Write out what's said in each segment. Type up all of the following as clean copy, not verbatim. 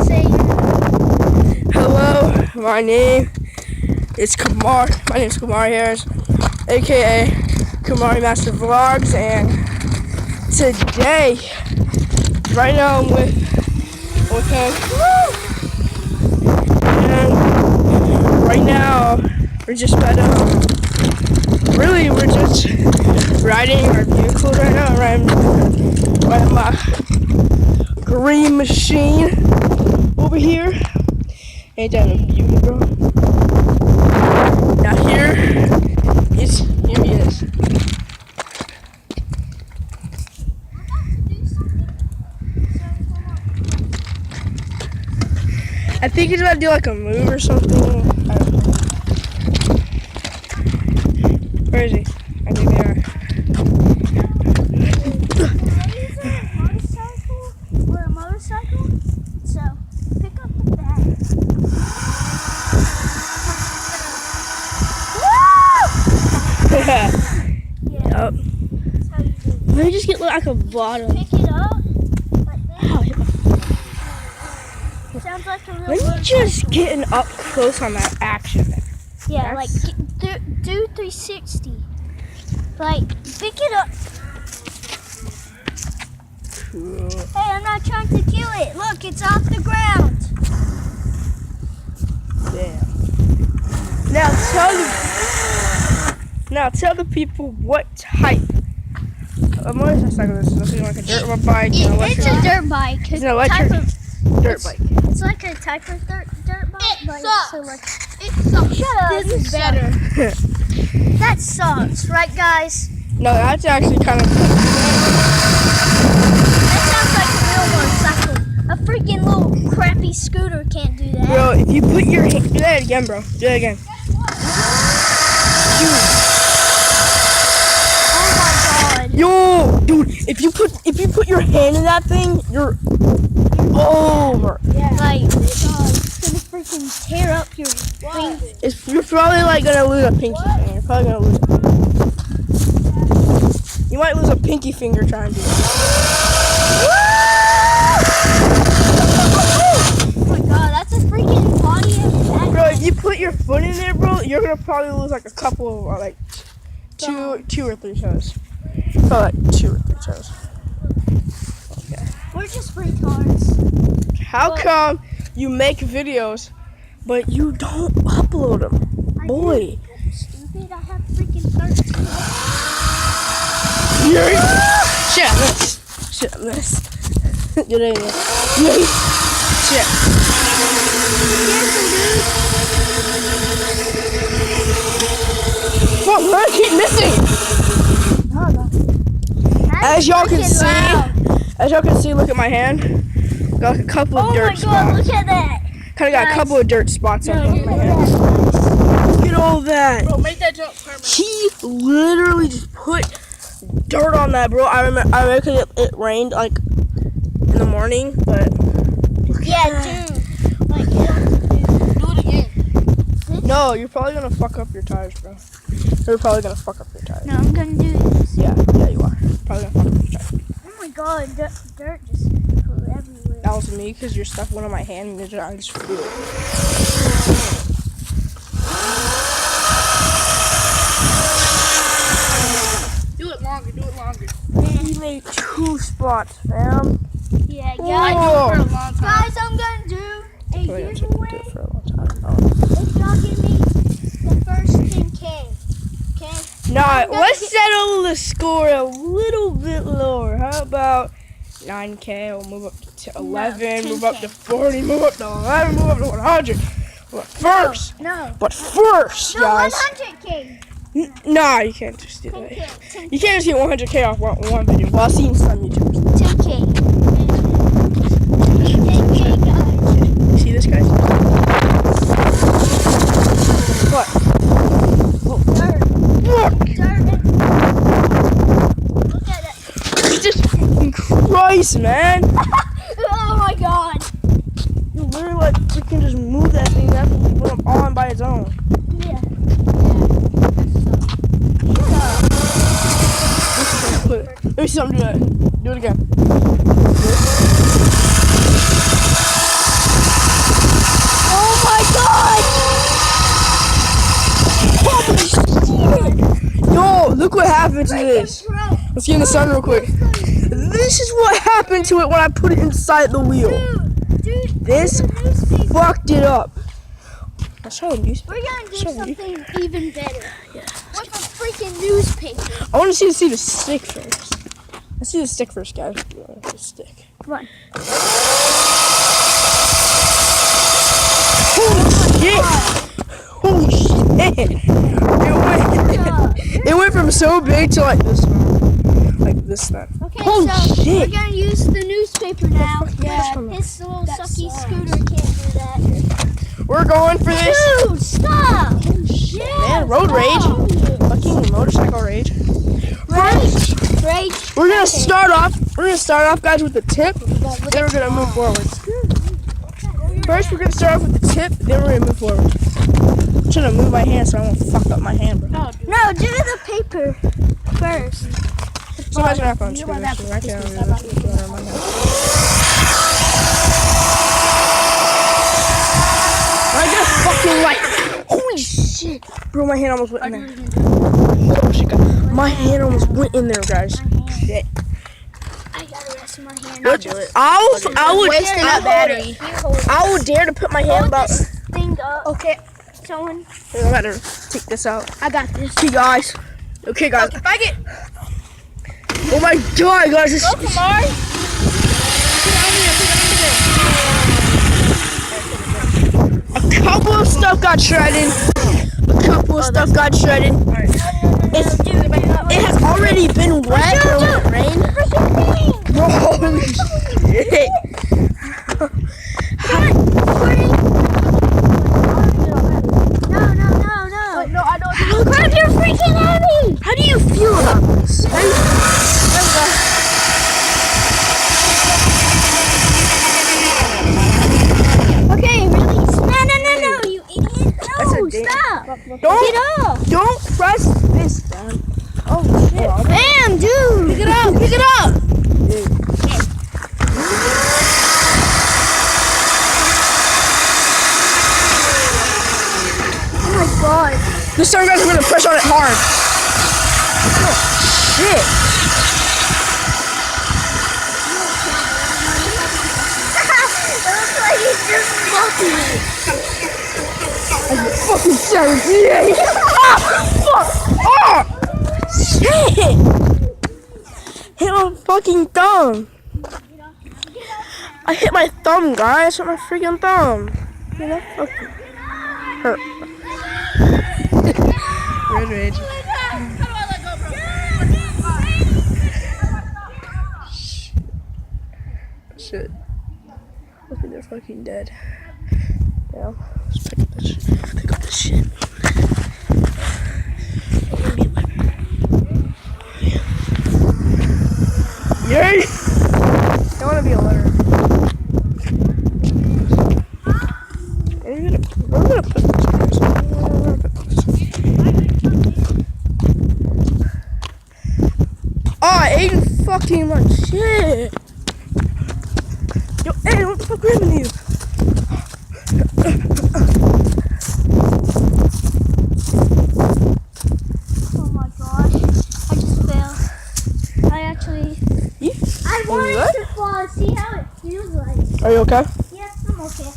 Say Hello, my name is Kamar. My name is Kamar Harris, aka Kamari Master Vlogs, and today, right now I'm with him. And right now we're just about we're just riding our vehicles right now. Riding my green machine over here. Ain't that a beauty, bro? Now here he is. I think he's about to do like a move or something. I don't know. Where is he? I think they are. we're a motorcycle, so pick up the bag. Yeah. That's how you do it. Let me just get like a bottom. Pick it up like this. Ow, hit my Sounds like a real Let me motorcycle. just getting up close on that action there. Yeah, That's- like do 360. Like pick it up. Cool. Hey, I'm not trying to kill it. Look, it's off the ground. Damn. Now tell the people what type of motorcycle this is. Is it like a dirt bike? An electric? It's a dirt bike. It's an electric dirt bike. It's like a type of dirt bike. It but sucks. It's electric. It sucks. Shut up. This is better. That sucks, right, guys? No, that's actually kind of cool. That sounds like a real motorcycle. A freaking little crappy scooter can't do that. Bro, if you put your hand, do that again, bro. Do that again. Oh my god. Yo, dude, if you put your hand in that thing, you're over. Yeah. Like, it's gonna freaking tear up your finger. You're probably like gonna lose a pinky finger. You're probably gonna lose a pinky. You might lose a pinky finger trying to do that. Oh my god, that's a freaking body of that. Bro, if you put your foot in there, bro, you're gonna probably lose like a couple of like two or three toes. Probably like 2 or 3 toes. Okay. We're just retards. How come you make videos, but you don't upload them, boy? Stupid, I have freaking 13. Shit, I missed. Get in there. Shit. Fuck, man, I keep missing. As y'all can see, look at my hand. Got like a couple of dirt Oh my god, spots. look at that. Kind of got a couple of dirt spots on my Look at hand. that. Look at all that. Bro, make that jump permanent. He literally just put dirt on that, bro. I remember it rained like in the morning, but Yeah, dude. Like, you have to Do it again. no, you're probably gonna fuck up your tires, bro. You're probably gonna fuck up your tires. No, I'm gonna do this. Yeah, you are. Probably gonna fuck up your tires. Oh my god, dirt just flew everywhere. That was me because you're stuck one on my hand and I just flew it. Do it longer. Do it longer. He made 2 spots, fam. Yeah, I guys. do it for a long time. Guys, I'm gonna do a Probably gonna do giveaway. it for a long time. If y'all give me the first 10K. Okay? Now, I'm gonna let's get- settle the score a little bit lower. How about 9K? We'll move up to 11, move up to 40, move up to 11, move up to 100. But first, No. first, No, guys. 100K. Nah, you can't just do that. 10K. You can't just get 100K off one video. Well, I've seen some YouTubers. 10K. 10K, guys. You see this, guys? What? Dirt. Look! Dirt. Look at that. Jesus fucking Christ, man! Oh my god. You literally like freaking just move that thing after you put them on by its own. Yeah. Let me see something do that. Do it again. happened to this? Let's get in the sun real quick. This is what happened to it when I put it inside the wheel. Dude, This fucked it up. I'll show you. we're gonna do something even better. With a freaking newspaper. I want to see the stick first. Let's see the stick first, guys. The stick. Run. Holy shit! Holy shit! It went from so big to like this one. Like this thing. Okay, Holy so shit! we're gonna use the newspaper now. Yeah. His little sucky scooter can't do that. We're going for this. Dude, stop! Yeah, Man, road rage. Fucking motorcycle rage. Rage. We're gonna start off. Guys, with the tip. Then we're gonna move forward. First, we're gonna start off with the tip. Then we're gonna move forward. I'm trying to move my hand so I won't fuck up my hand, bro. No, do the paper first. Somebody's gonna have to unscrew this shit. I can't do this. I got fucking light. Holy shit. Bro, my hand almost went in there. Oh, shit, God. My hand almost went in there, guys. Shit. I gotta rest my hand. I would dare to put my hand about. Thing up. Okay. Someone. I gotta take this out. I got this. Okay, guys. Okay, guys. If I get Oh my God, guys. This A couple of stuff got shredded. It has already been wet from the rain. Holy shit. No, I don't. Crap, you're freaking heavy. How do you feel about this? Okay, release. No, you idiot. That's No, a ding. stop. Don't Get off. press this down. Oh shit. Bam, dude. pick it up. Oh my God. This time, guys, we're gonna press on it hard. Oh shit. It looks like he's just smoking it. Fucking serious. Ah, fuck. Oh, shit. Hit my fucking thumb. I hit my thumb, guys. Hit my freaking thumb. You know? Okay. Hurt. Red rage. Shit. Look at they're fucking dead. Yeah. Let's pick up this shit. Pick up this shit. Yay! I want to be a letter. We're gonna put this. Oh, I ate fucking much shit. Yo, hey, what the fuck happened to you? Oh my gosh. I just fell. I wanted What? to fall and see how it feels like. Are you okay? Yeah, I'm okay.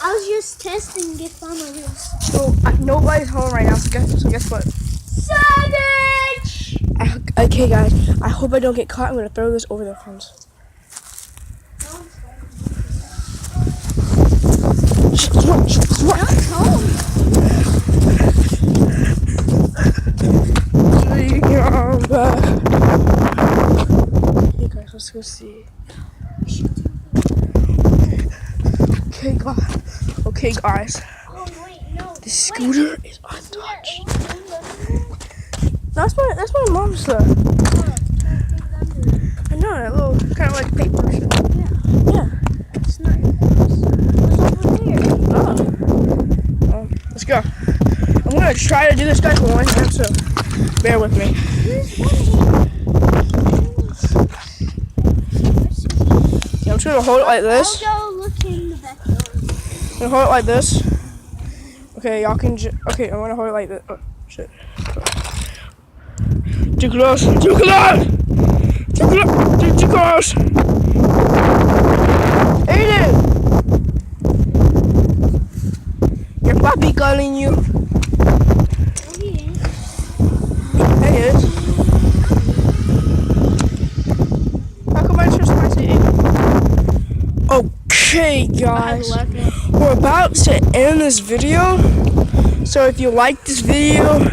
I was just testing if I'm a real So nobody's home right now. So guess what? savage. Okay, guys. I hope I don't get caught. I'm gonna throw this over their fence. Swim. Okay, guys, let's go see. Okay, guys. Oh wait, no. The scooter is untouched. That's my mom's stuff. I know, that little kind of like paper shit. Yeah. It's not. It's over here. Oh. Let's go. I'm gonna try to do this guys one time, so bear with me. Yeah, I'm trying to hold it like this. I'll go look in the backyard. I'm gonna hold it like this. Okay, y'all can okay, I'm gonna hold it like this. Oh, shit. Too close. Too close. Too close. Too close. Aiden! Your puppy calling you. There he is. How come I just want to eat? Okay, guys. We're about to end this video. So if you like this video,